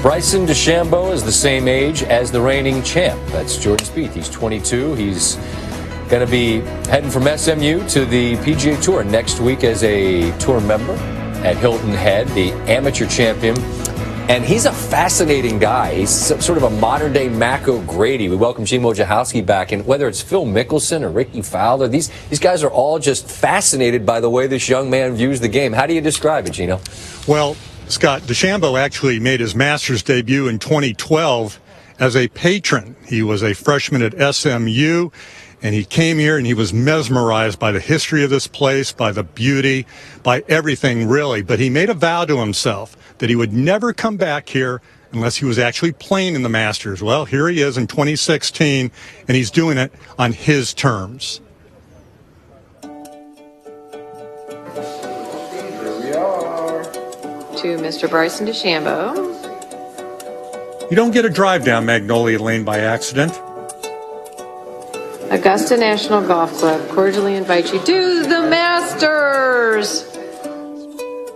Bryson DeChambeau is the same age as the reigning champ. That's Jordan Spieth. He's 22. He's going to be heading from SMU to the PGA Tour next week as a tour member at Hilton Head, the amateur champion. And he's a fascinating guy. He's sort of a modern-day Mac O'Grady. We welcome Gene Wojciechowski back. And whether it's Phil Mickelson or Ricky Fowler, these guys are all just fascinated by the way this young man views the game. How do you describe it, Gino? Well, Scott, DeChambeau actually made his Masters debut in 2012 as a patron. He was a freshman at SMU, and he came here and he was mesmerized by the history of this place, by the beauty, by everything really. But he made a vow to himself that he would never come back here unless he was actually playing in the Masters. Well, here he is in 2016, and he's doing it on his terms. Here we are. To Mr. Bryson DeChambeau. You don't get a drive down Magnolia Lane by accident. Augusta National Golf Club cordially invites you to the Masters.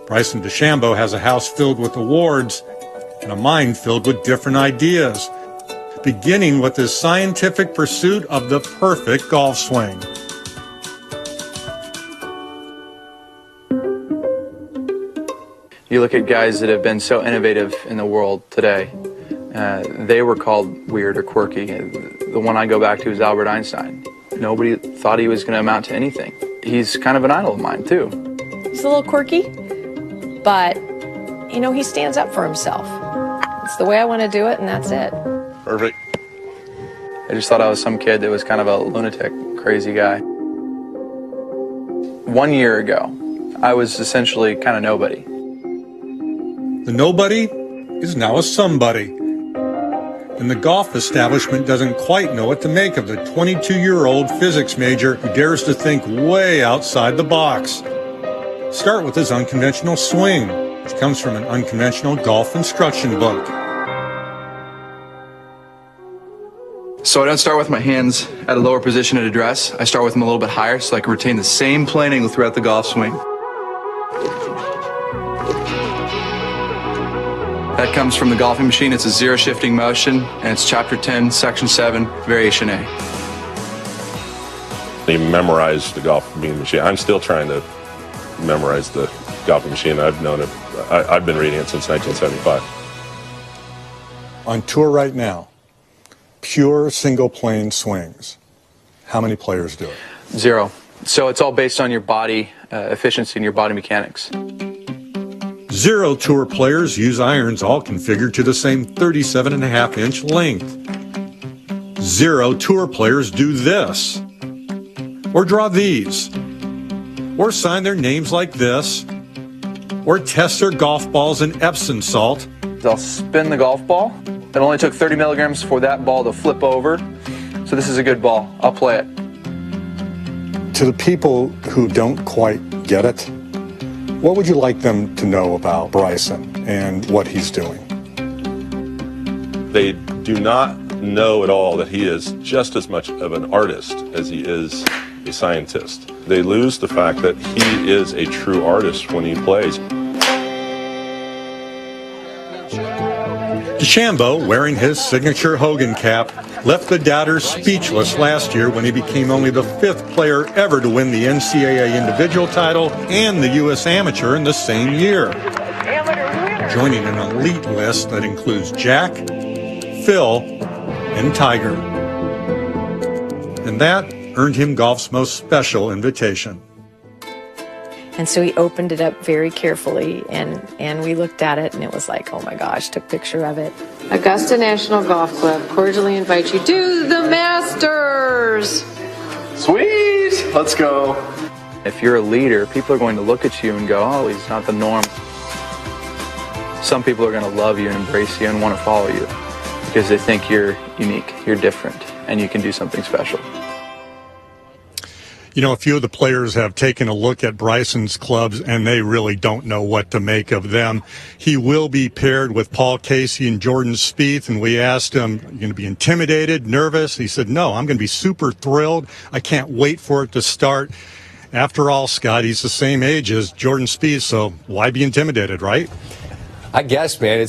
Bryson DeChambeau has a house filled with awards and a mind filled with different ideas, beginning with his scientific pursuit of the perfect golf swing. You look at guys that have been so innovative in the world today. They were called weird or quirky. The one I go back to is Albert Einstein. Nobody thought he was going to amount to anything. He's kind of an idol of mine, too. He's a little quirky, but, you know, he stands up for himself. It's the way I want to do it, and that's it. Perfect. I just thought I was some kid that was kind of a lunatic, crazy guy. 1 year ago, I was essentially kind of nobody. The nobody is now a somebody. And the golf establishment doesn't quite know what to make of the 22-year-old physics major who dares to think way outside the box. Start with his unconventional swing, which comes from an unconventional golf instruction book. So I don't start with my hands at a lower position at address. I start with them a little bit higher so I can retain the same plane angle throughout the golf swing. That comes from the golfing machine. It's a zero shifting motion, and it's chapter 10, section 7, variation A. They memorized the golfing machine. I'm still trying to memorize the golfing machine. I've known it. I've been reading it since 1975. On tour right now, pure single plane swings. How many players do it? 0. So it's all based on your body efficiency and your body mechanics. 0 tour players use irons all configured to the same 37.5-inch length. 0 tour players do this, or draw these, or sign their names like this, or test their golf balls in Epsom salt. I'll spin the golf ball. It only took 30 milligrams for that ball to flip over. So this is a good ball. I'll play it. To the people who don't quite get it, what would you like them to know about Bryson and what he's doing? They do not know at all that he is just as much of an artist as he is a scientist. They lose the fact that he is a true artist when he plays. DeChambeau, wearing his signature Hogan cap, left the doubters speechless last year when he became only the 5th player ever to win the NCAA individual title and the U.S. Amateur in the same year, joining an elite list that includes Jack, Phil, and Tiger. And that earned him golf's most special invitation. And so he opened it up very carefully, and we looked at it, and it was like, oh my gosh, took a picture of it. Augusta National Golf Club cordially invites you to the Masters. Sweet! Let's go. If you're a leader, people are going to look at you and go, oh, he's not the norm. Some people are going to love you and embrace you and want to follow you because they think you're unique, you're different, and you can do something special. You know, a few of the players have taken a look at Bryson's clubs, and they really don't know what to make of them. He will be paired with Paul Casey and Jordan Spieth, and we asked him, are you going to be intimidated, nervous? He said, no, I'm going to be super thrilled. I can't wait for it to start. After all, Scott, he's the same age as Jordan Spieth, so why be intimidated, right? I guess, man. It's